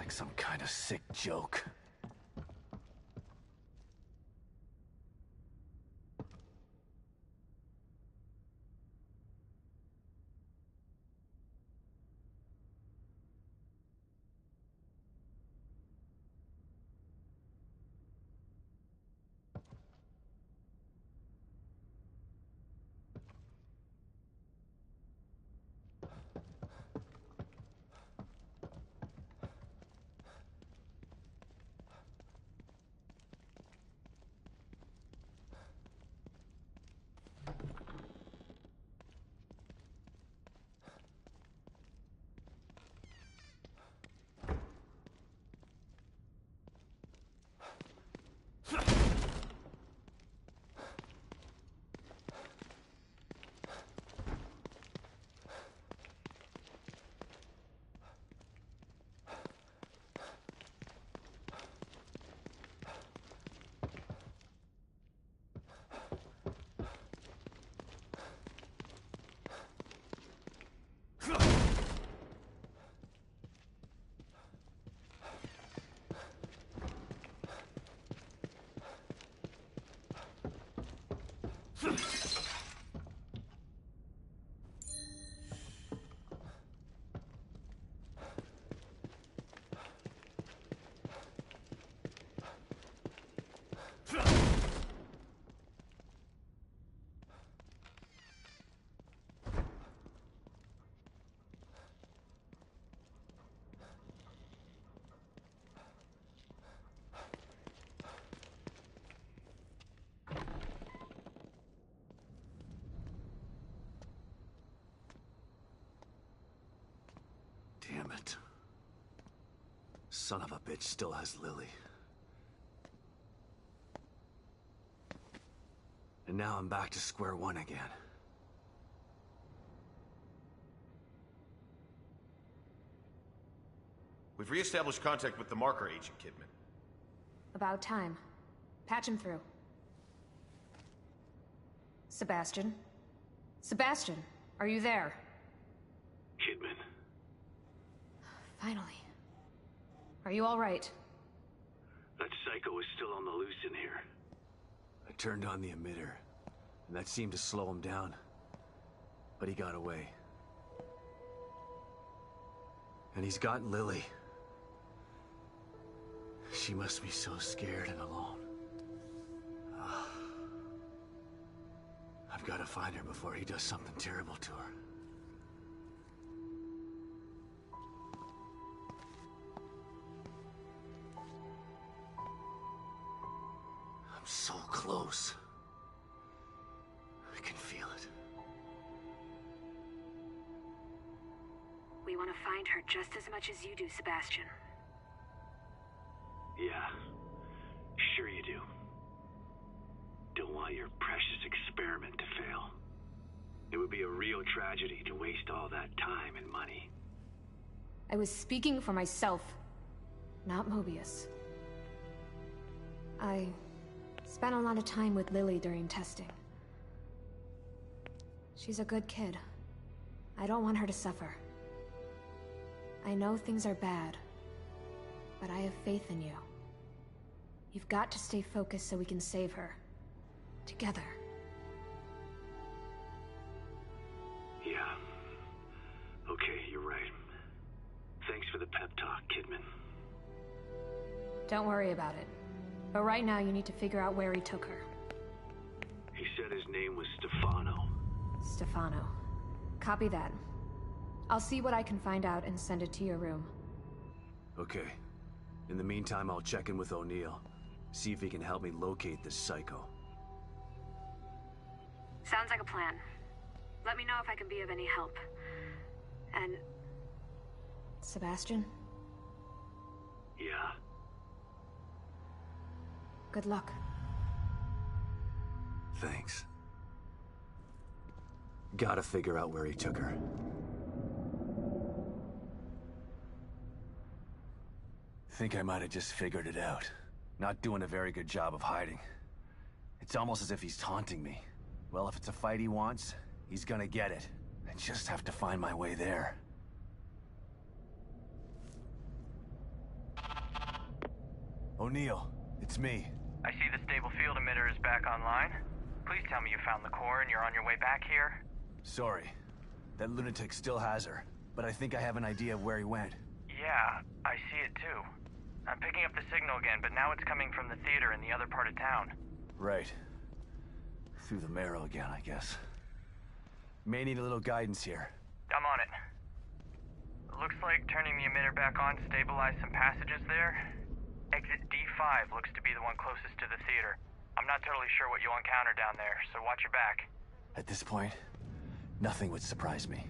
like some kind of sick joke. Damn it. Son of a bitch still has Lily. And now I'm back to square one again. We've re-established contact with the marker agent, Kidman. About time. Patch him through. Sebastian? Sebastian, are you there? Kidman. Finally. Are you all right? That psycho is still on the loose in here. I turned on the emitter, and that seemed to slow him down. But he got away. And he's got Lily. She must be so scared and alone. I've got to find her before he does something terrible to her. I'm so close. I can feel it. We want to find her just as much as you do, Sebastian. Yeah, sure you do. Don't want your precious experiment to fail. It would be a real tragedy to waste all that time and money. I was speaking for myself, not Mobius. I spent a lot of time with Lily during testing. She's a good kid. I don't want her to suffer. I know things are bad, but I have faith in you. You've got to stay focused so we can save her. Together. Yeah. Okay, you're right. Thanks for the pep talk, Kidman. Don't worry about it. But right now you need to figure out where he took her. He said his name was Stefano. Stefano. Copy that. I'll see what I can find out and send it to your room. Okay. In the meantime, I'll check in with O'Neill. See if he can help me locate this psycho. Sounds like a plan. Let me know if I can be of any help. And... Sebastian? Yeah. Good luck. Thanks. Gotta figure out where he took her. Think I might have just figured it out. Not doing a very good job of hiding. It's almost as if he's taunting me. Well, if it's a fight he wants, he's gonna get it. I just have to find my way there. O'Neill, it's me. I see the stable field emitter is back online. Please tell me you found the core and you're on your way back here. Sorry. That lunatic still has her, but I think I have an idea of where he went. Yeah, I see it too. I'm picking up the signal again, but now it's coming from the theater in the other part of town. Right. Through the marrow again, I guess. May need a little guidance here. I'm on it. Looks like turning the emitter back on stabilized some passages there. Exit D5 looks to be the one closest to the theater. I'm not totally sure what you'll encounter down there, so watch your back. At this point, nothing would surprise me.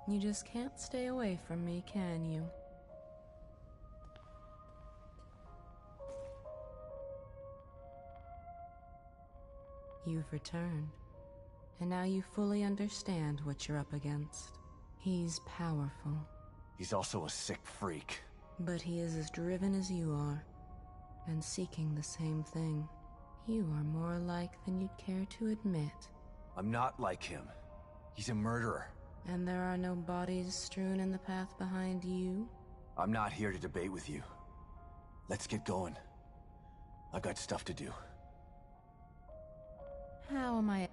You just can't stay away from me, can you? You've returned, and now you fully understand what you're up against. He's powerful, He's also a sick freak. but he is as driven as you are, and seeking the same thing. You are more alike than you'd care to admit. I'm not like him. He's a murderer. And there are no bodies strewn in the path behind you? I'm not here to debate with you. Let's get going. I got stuff to do. How am I...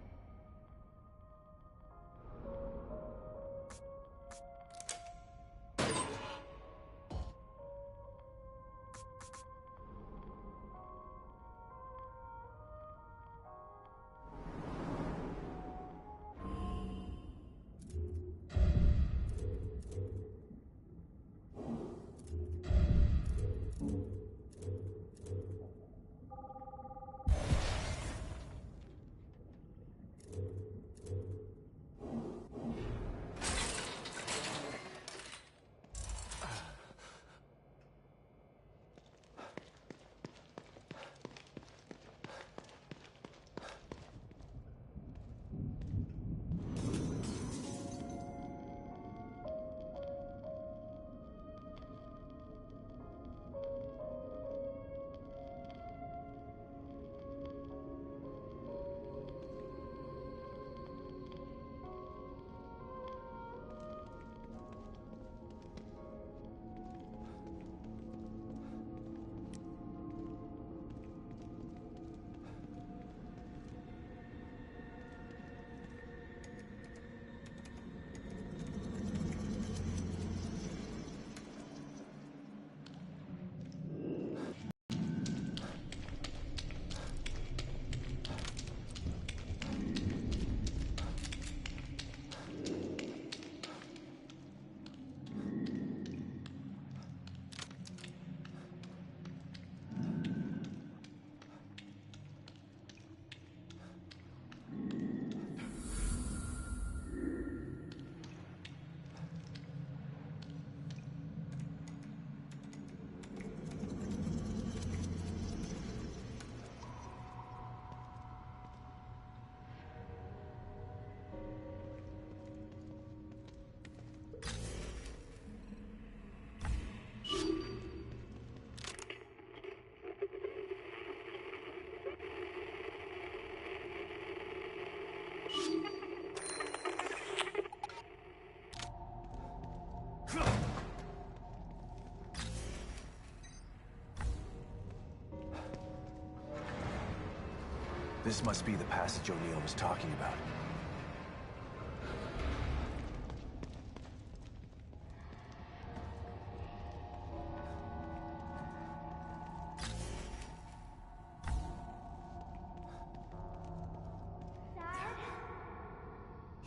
This must be the passage O'Neill was talking about.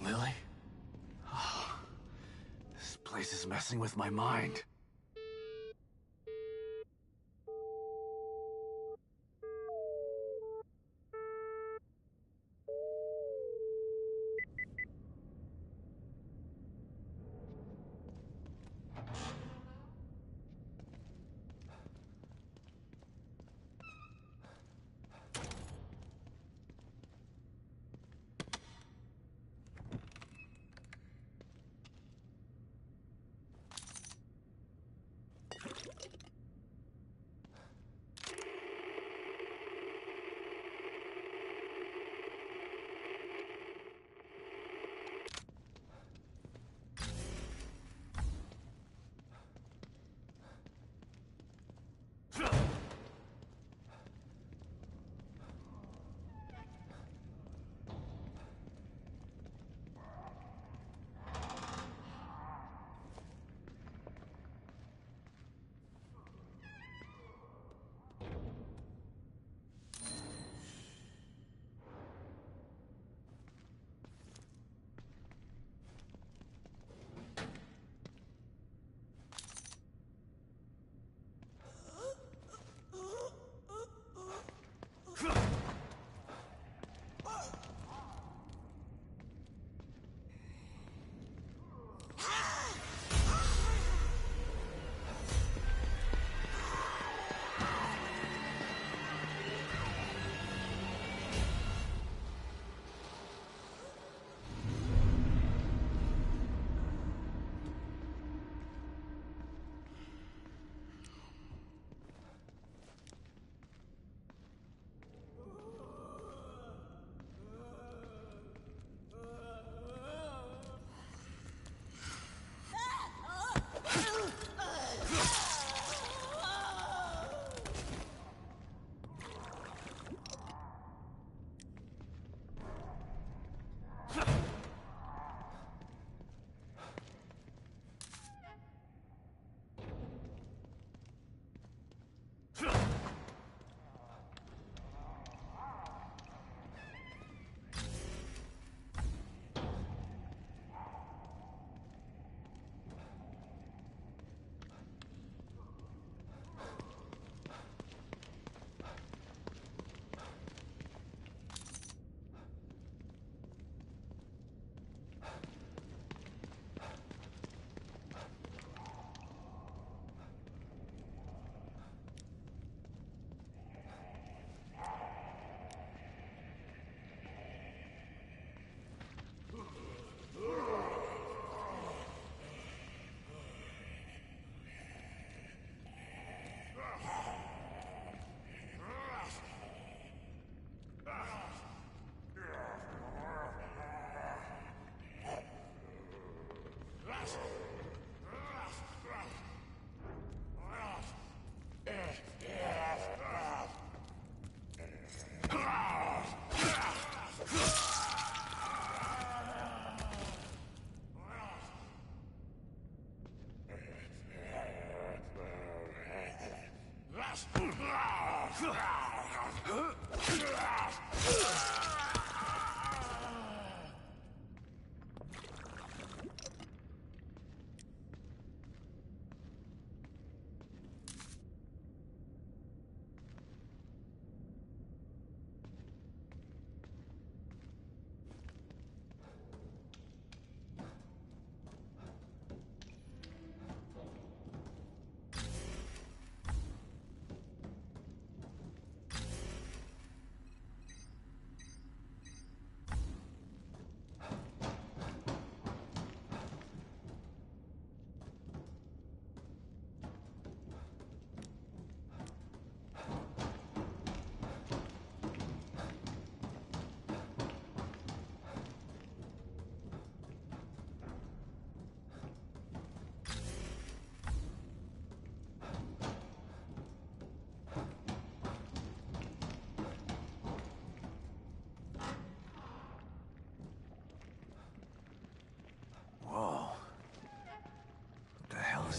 Lily? Oh, this place is messing with my mind.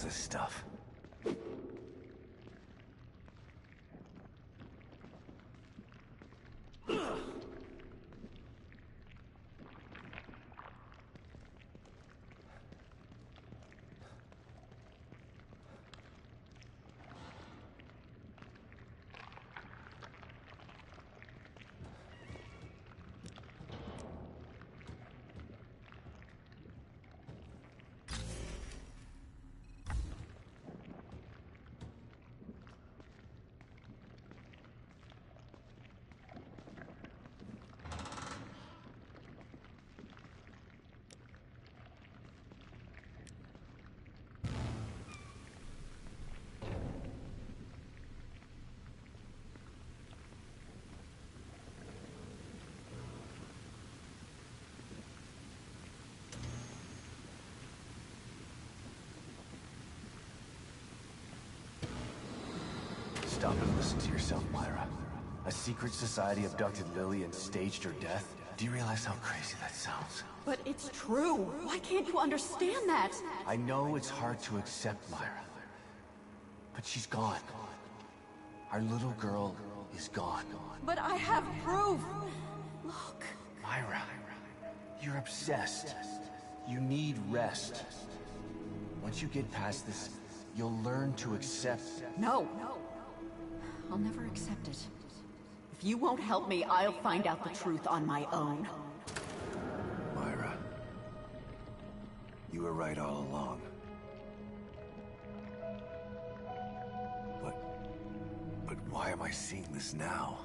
this stuff? Stop and listen to yourself, Myra. A secret society abducted Lily and staged her death? Do you realize how crazy that sounds? But it's true. Why can't you understand that? I know it's hard to accept, Myra. But she's gone. Our little girl is gone. But I have proof. Look. Myra, you're obsessed. You need rest. Once you get past this, you'll learn to accept... No. I'll never accept it. If you won't help me, I'll find out the truth on my own. Myra, you were right all along. But why am I seeing this now?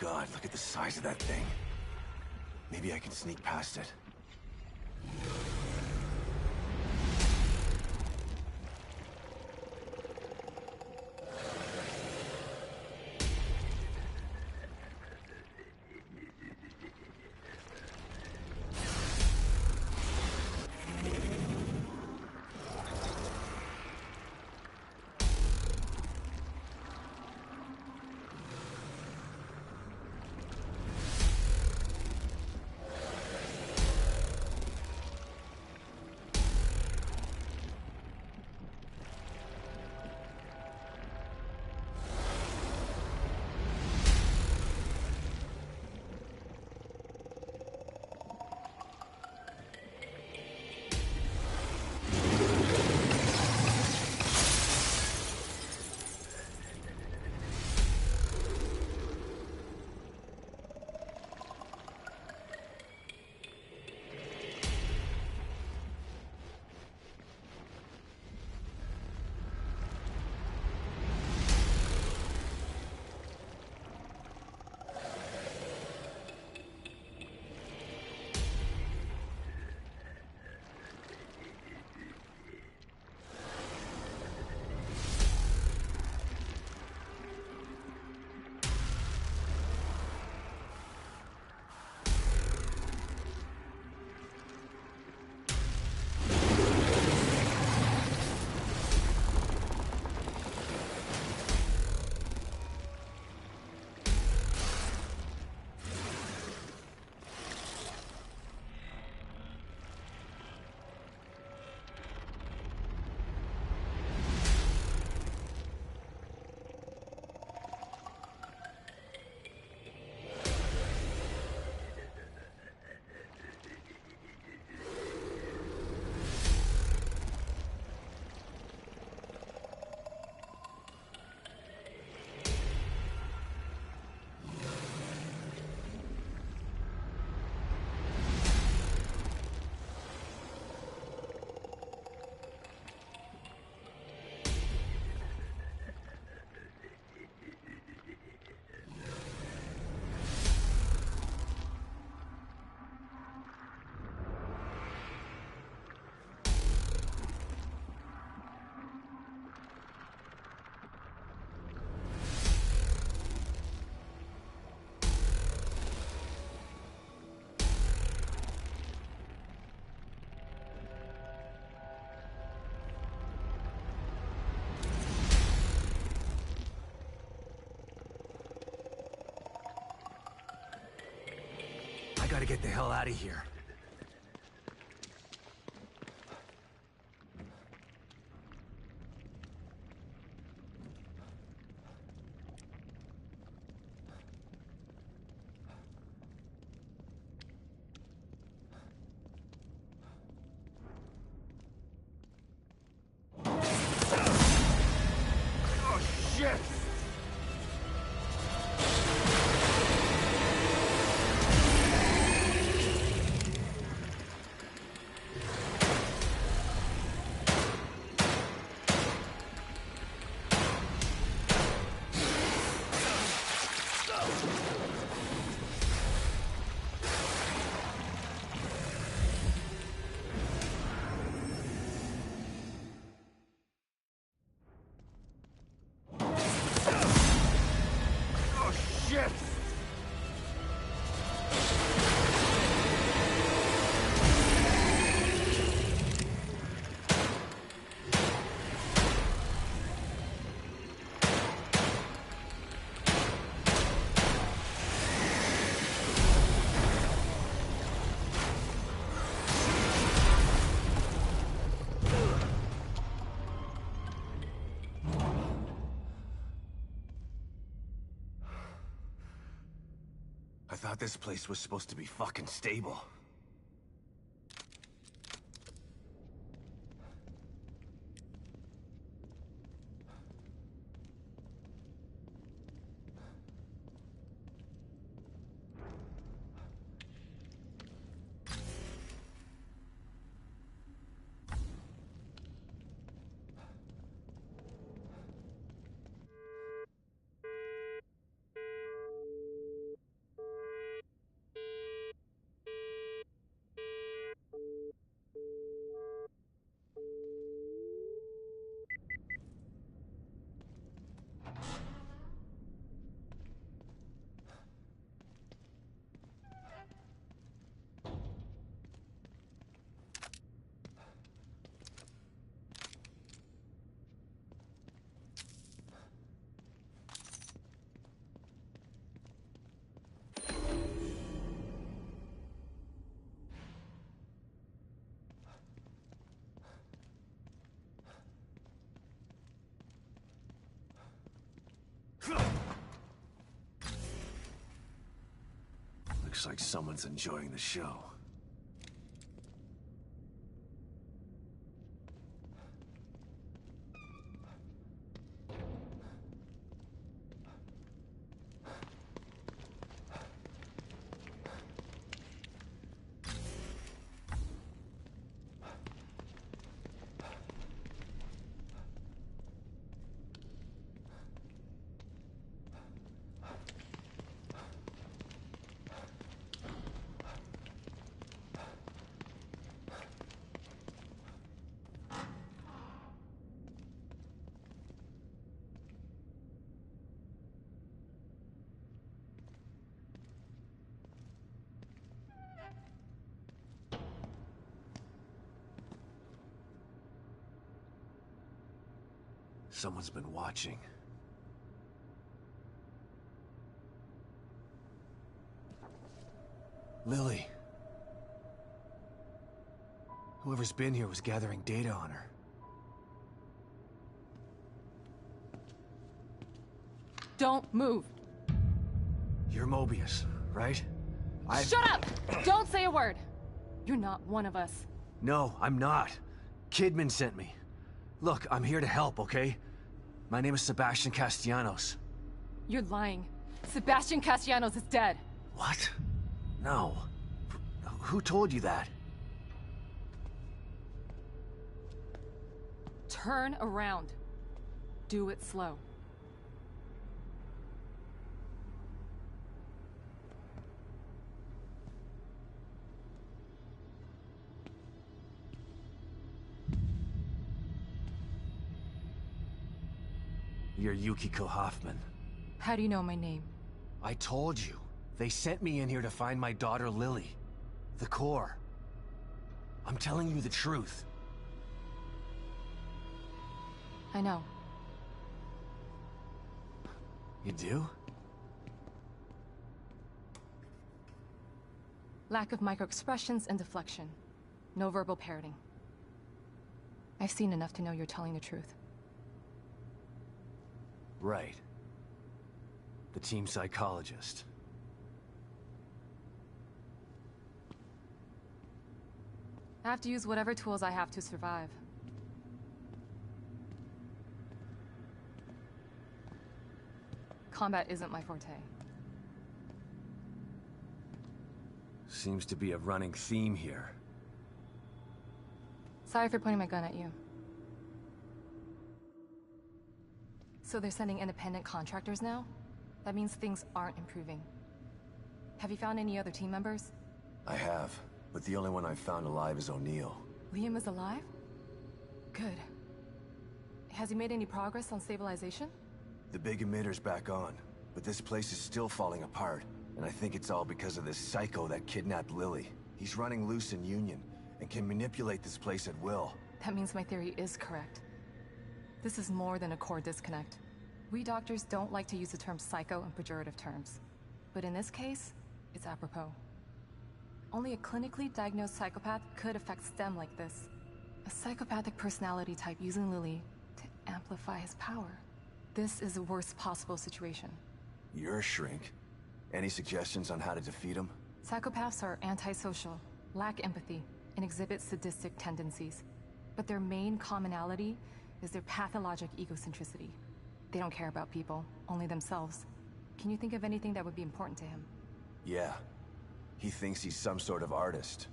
God, look at the size of that thing. Maybe I can sneak past it. gotta get the hell out of here. I thought this place was supposed to be fucking stable. Looks like someone's enjoying the show. Someone's been watching. Lily. Whoever's been here was gathering data on her. Don't move. You're Mobius, right? Shut up! Don't say a word. You're not one of us. No, I'm not. Kidman sent me. Look, I'm here to help, okay? My name is Sebastian Castellanos. You're lying. Sebastian Castellanos is dead. What? No. Who told you that? Turn around. Do it slow. You're Yukiko Hoffman. How do you know my name? I told you. They sent me in here to find my daughter Lily. The core. I'm telling you the truth. I know. You do? Lack of micro-expressions and deflection. No verbal parroting. I've seen enough to know you're telling the truth. Right. The team psychologist. I have to use whatever tools I have to survive. Combat isn't my forte. Seems to be a running theme here. Sorry for pointing my gun at you. So they're sending independent contractors now? That means things aren't improving. Have you found any other team members? I have, but the only one I've found alive is O'Neill. Liam is alive? Good. Has he made any progress on stabilization? The big emitter's back on, but this place is still falling apart. And I think it's all because of this psycho that kidnapped Lily. He's running loose in Union, and can manipulate this place at will. That means my theory is correct. This is more than a core disconnect. We doctors don't like to use the term psycho in pejorative terms. But in this case, it's apropos. Only a clinically diagnosed psychopath could affect STEM like this. A psychopathic personality type using Lily to amplify his power. This is the worst possible situation. You're a shrink. Any suggestions on how to defeat him? Psychopaths are antisocial, lack empathy, and exhibit sadistic tendencies. But their main commonality is their pathologic egocentricity. They don't care about people, only themselves. Can you think of anything that would be important to him? Yeah. He thinks he's some sort of artist.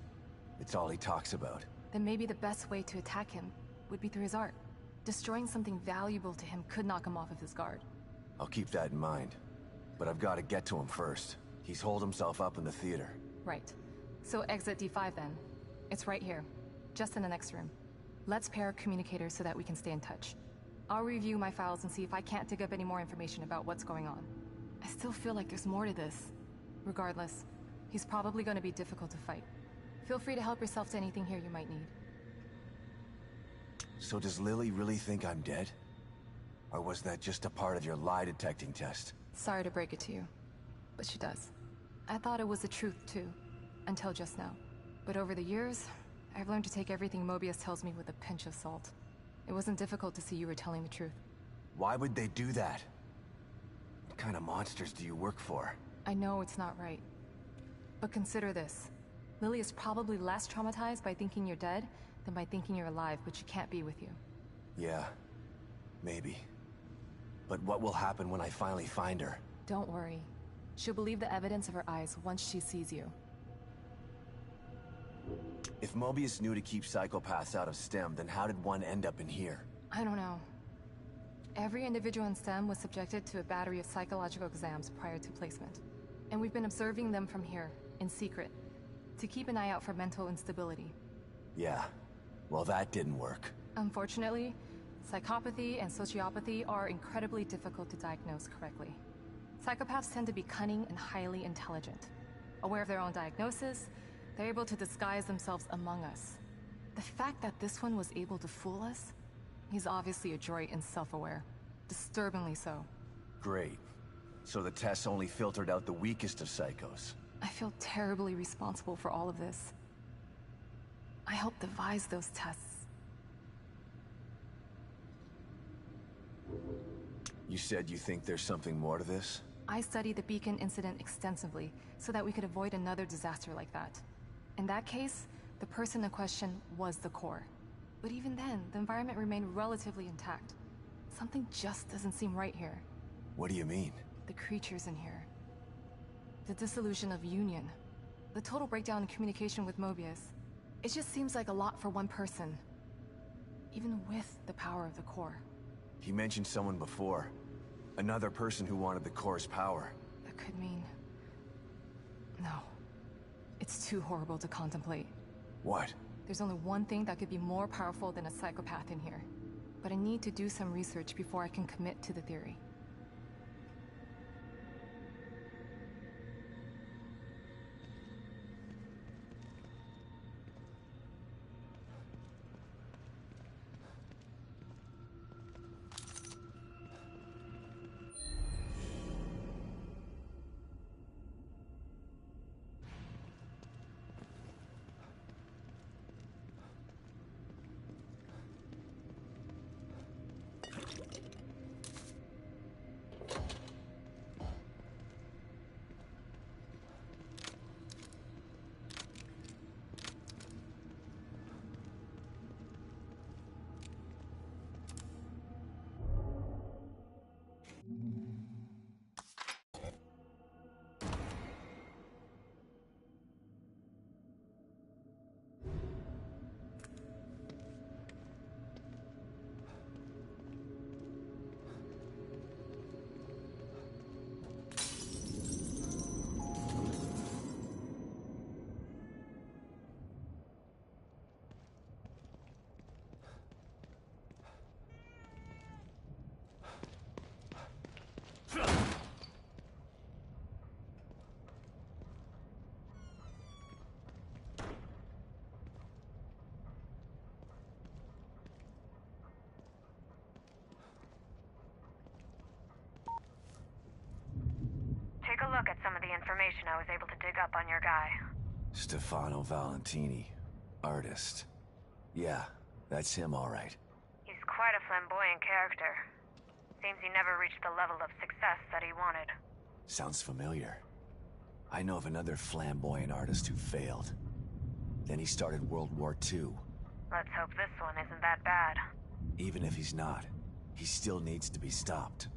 It's all he talks about. Then maybe the best way to attack him would be through his art. Destroying something valuable to him could knock him off of his guard. I'll keep that in mind. But I've got to get to him first. He's holed himself up in the theater. Right. So exit D5 then. It's right here. Just in the next room. Let's pair communicators so that we can stay in touch. I'll review my files and see if I can't dig up any more information about what's going on. I still feel like there's more to this. Regardless, he's probably going to be difficult to fight. Feel free to help yourself to anything here you might need. So does Lily really think I'm dead? Or was that just a part of your lie detecting test? Sorry to break it to you, but she does. I thought it was the truth too, until just now. But over the years, I've learned to take everything Mobius tells me with a pinch of salt. It wasn't difficult to see you were telling the truth. Why would they do that? What kind of monsters do you work for? I know it's not right. But consider this. Lily is probably less traumatized by thinking you're dead than by thinking you're alive, but she can't be with you. Yeah, maybe. But what will happen when I finally find her? Don't worry. She'll believe the evidence of her eyes once she sees you. If Mobius knew to keep psychopaths out of STEM, then how did one end up in here? I don't know. Every individual in STEM was subjected to a battery of psychological exams prior to placement. And we've been observing them from here, in secret, to keep an eye out for mental instability. Yeah. Well, that didn't work. Unfortunately, psychopathy and sociopathy are incredibly difficult to diagnose correctly. Psychopaths tend to be cunning and highly intelligent. Aware of their own diagnosis, they're able to disguise themselves among us. The fact that this one was able to fool us, he's obviously adroit and self-aware. Disturbingly so. Great. So the tests only filtered out the weakest of psychos. I feel terribly responsible for all of this. I helped devise those tests. You said you think there's something more to this? I studied the Beacon incident extensively so that we could avoid another disaster like that. In that case, the person in question was the core. But even then, the environment remained relatively intact. Something just doesn't seem right here. What do you mean? The creatures in here. The dissolution of Union. The total breakdown in communication with Mobius. It just seems like a lot for one person. Even with the power of the core. He mentioned someone before. Another person who wanted the core's power. That could mean... No. It's too horrible to contemplate. What? There's only one thing that could be more powerful than a psychopath in here. But I need to do some research before I can commit to the theory. information I was able to dig up on your guy. Stefano Valentini, artist. Yeah, that's him all right. He's quite a flamboyant character. Seems he never reached the level of success that he wanted. Sounds familiar. I know of another flamboyant artist who failed. Then he started World War II. Let's hope this one isn't that bad. Even if he's not, he still needs to be stopped.